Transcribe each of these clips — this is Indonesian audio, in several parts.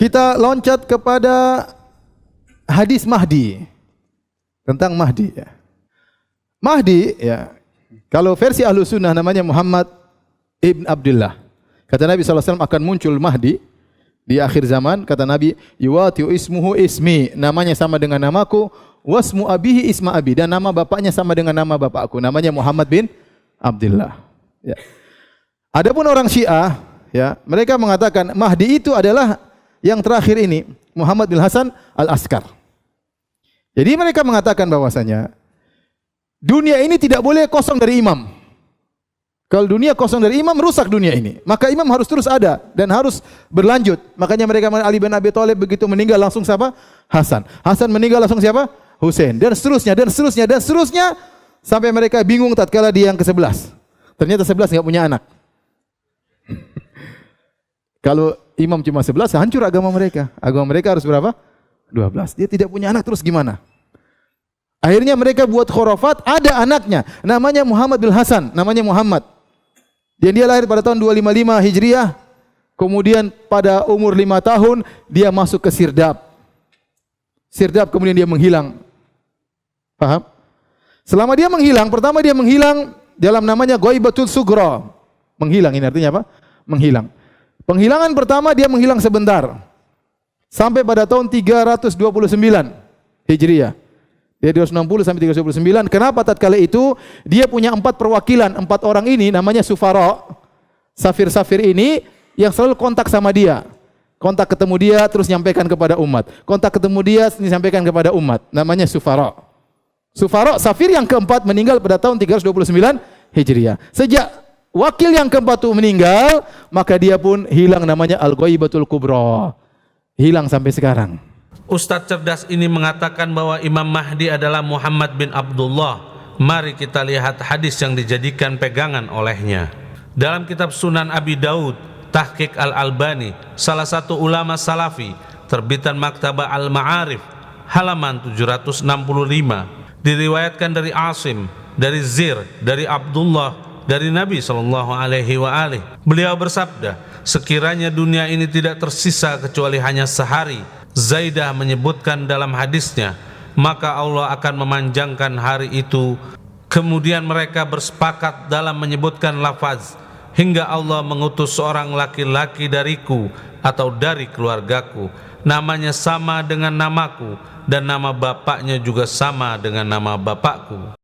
Kita loncat kepada hadis Mahdi. Tentang Mahdi ya. Mahdi ya, kalau versi Ahlus Sunnah namanya Muhammad ibn Abdullah. Kata Nabi SAW akan muncul Mahdi di akhir zaman. Kata Nabi, yuwatiu ismuhu ismi, namanya sama dengan namaku, wasmu abihi isma abi, dan nama bapaknya sama dengan nama bapakku, namanya Muhammad bin Abdullah. Ya. Adapun orang Syiah, ya, mereka mengatakan Mahdi itu adalah yang terakhir ini, Muhammad bin Hasan al-Askar. Jadi mereka mengatakan bahwasanya dunia ini tidak boleh kosong dari imam. Kalau dunia kosong dari imam, rusak dunia ini. Maka imam harus terus ada dan harus berlanjut. Makanya mereka Ali bin Abi Thalib begitu meninggal langsung siapa? Hasan. Hasan meninggal langsung siapa? Husain. Dan seterusnya, dan seterusnya, dan seterusnya. Sampai mereka bingung tatkala dia yang ke-11. Ternyata 11 enggak punya anak. Kalau imam cuma 11, hancur agama mereka. Agama mereka harus berapa? 12. Dia tidak punya anak, terus gimana? Akhirnya mereka buat khurafat, ada anaknya. Namanya Muhammad bin Hasan, namanya Muhammad. Dan dia lahir pada tahun 255 Hijriah. Kemudian pada umur 5 tahun, dia masuk ke Sirdab. Sirdab kemudian dia menghilang. Paham? Selama dia menghilang, pertama dia menghilang dalam namanya Ghaibatul Sughra. Menghilang, ini artinya apa? Menghilang. Penghilangan pertama dia menghilang sebentar. Sampai pada tahun 329 Hijriah. Dia 260 sampai 329. Kenapa tatkala itu dia punya 4 perwakilan, 4 orang ini namanya sufara. Safir-safir ini yang selalu kontak sama dia. Kontak ketemu dia terus nyampaikan kepada umat. Kontak ketemu dia disampaikan kepada umat. Namanya sufara. Sufara, safir yang keempat meninggal pada tahun 329 Hijriah. Sejak wakil yang keempat itu meninggal, maka dia pun hilang, namanya Al-Ghaibatul Kubra. Hilang sampai sekarang. Ustadz cerdas ini mengatakan bahwa Imam Mahdi adalah Muhammad bin Abdullah. Mari kita lihat hadis yang dijadikan pegangan olehnya. Dalam kitab Sunan Abi Daud, Tahqiq Al-Albani, salah satu ulama salafi, terbitan Maktabah Al-Ma'arif, halaman 765, diriwayatkan dari Asim, dari Zir, dari Abdullah, dari Nabi SAW. Beliau bersabda, sekiranya dunia ini tidak tersisa kecuali hanya sehari, Zaidah menyebutkan dalam hadisnya, maka Allah akan memanjangkan hari itu. Kemudian mereka bersepakat dalam menyebutkan lafaz, hingga Allah mengutus seorang laki-laki dariku atau dari keluargaku, namanya sama dengan namaku, dan nama bapaknya juga sama dengan nama bapakku.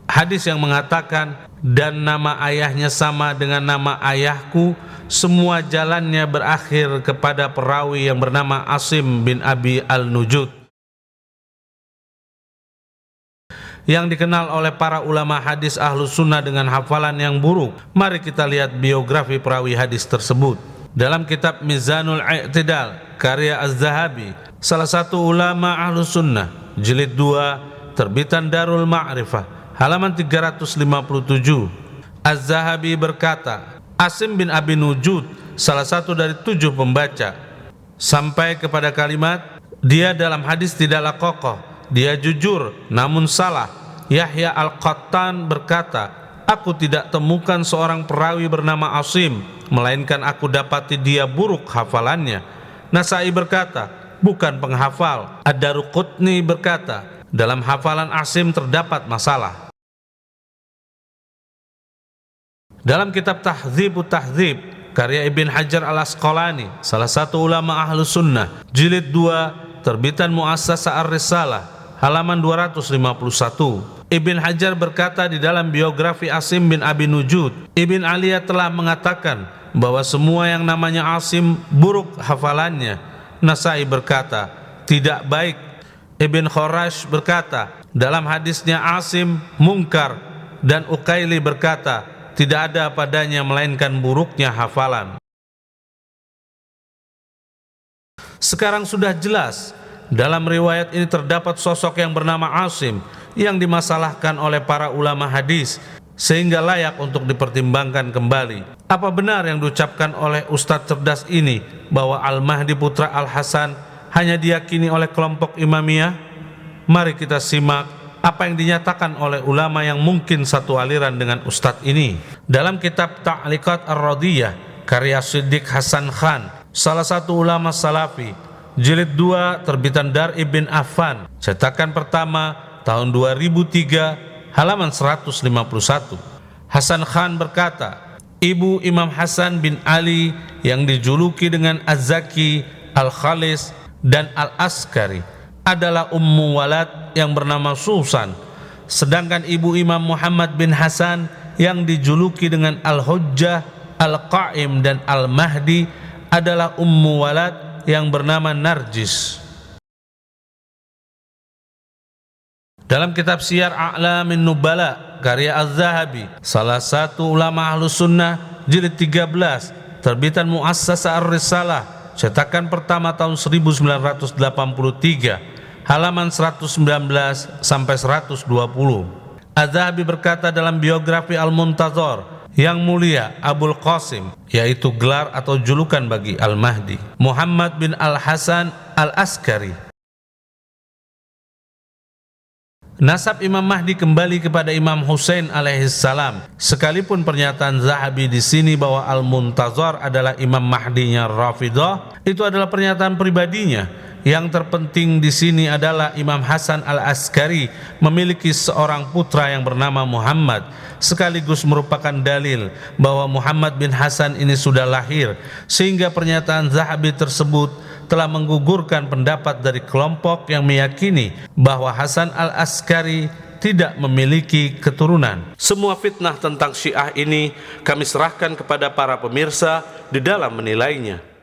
Hadis yang mengatakan dan nama ayahnya sama dengan nama ayahku, semua jalannya berakhir kepada perawi yang bernama Asim bin Abi Al-Nujud, yang dikenal oleh para ulama hadis Ahlus Sunnah dengan hafalan yang buruk. Mari kita lihat biografi perawi hadis tersebut. Dalam kitab Mizanul I'tidal karya Az-Zahabi, salah satu ulama Ahlus Sunnah, jilid 2, terbitan Darul Ma'rifah, halaman 357, Az-Zahabi berkata, Asim bin Abi Nujud salah satu dari 7 pembaca, sampai kepada kalimat, dia dalam hadis tidaklah kokoh, dia jujur namun salah. Yahya Al-Qattan berkata, aku tidak temukan seorang perawi bernama Asim, melainkan aku dapati dia buruk hafalannya. Nasai berkata, bukan penghafal. Ad-Daruqutni berkata, dalam hafalan Asim terdapat masalah. Dalam kitab Tahdzibut Tahdzib karya Ibn Hajar Al-Asqalani, salah satu ulama Ahlus Sunnah, jilid 2, terbitan Muassasah Ar-Risalah, halaman 251, Ibn Hajar berkata di dalam biografi Asim bin Abi Nujud, Ibn Aliyah telah mengatakan bahwa semua yang namanya Asim buruk hafalannya. Nasai berkata, tidak baik. Ibn Khurash berkata, dalam hadisnya Asim mungkar, dan Ukaili berkata, tidak ada padanya melainkan buruknya hafalan. Sekarang sudah jelas, dalam riwayat ini terdapat sosok yang bernama Asim yang dimasalahkan oleh para ulama hadis, sehingga layak untuk dipertimbangkan kembali. Apa benar yang diucapkan oleh Ustadz cerdas ini bahwa Al-Mahdi putra Al-Hasan hanya diyakini oleh kelompok Imamiyah? Mari kita simak apa yang dinyatakan oleh ulama yang mungkin satu aliran dengan Ustadz ini. Dalam kitab Ta'liqat Ar-Radiyah karya Siddiq Hasan Khan, salah satu ulama salafi, jilid 2 terbitan Dar Ibn Affan, cetakan pertama tahun 2003, halaman 151. Hasan Khan berkata, ibu Imam Hasan bin Ali yang dijuluki dengan Az-Zaki, Al-Khalis, dan Al-Askari adalah Ummu Walad yang bernama Susan, sedangkan ibu Imam Muhammad bin Hasan yang dijuluki dengan Al-Hujjah, Al-Qa'im, dan Al-Mahdi adalah Ummu Walad yang bernama Narjis. Dalam kitab Siyar A'lamin Nubala karya Az-Zahabi, salah satu ulama Ahlus Sunnah, jilid 13 terbitan Muassasah Ar-Risalah, cetakan pertama tahun 1983, halaman 119 sampai 120. Az-Zahabi berkata dalam biografi Al-Muntazar, yang mulia Abul Qasim, yaitu gelar atau julukan bagi Al-Mahdi, Muhammad bin Al-Hasan Al-Askari. Nasab Imam Mahdi kembali kepada Imam Husain alaihissalam. Sekalipun pernyataan Zahabi di sini bahwa Al-Muntazar adalah Imam Mahdinya Rafidah, itu adalah pernyataan pribadinya. Yang terpenting di sini adalah Imam Hasan Al-Askari memiliki seorang putra yang bernama Muhammad, sekaligus merupakan dalil bahwa Muhammad bin Hasan ini sudah lahir, sehingga pernyataan Zahabi tersebut telah menggugurkan pendapat dari kelompok yang meyakini bahwa Hasan Al-Askari tidak memiliki keturunan. Semua fitnah tentang Syiah ini kami serahkan kepada para pemirsa di dalam menilainya.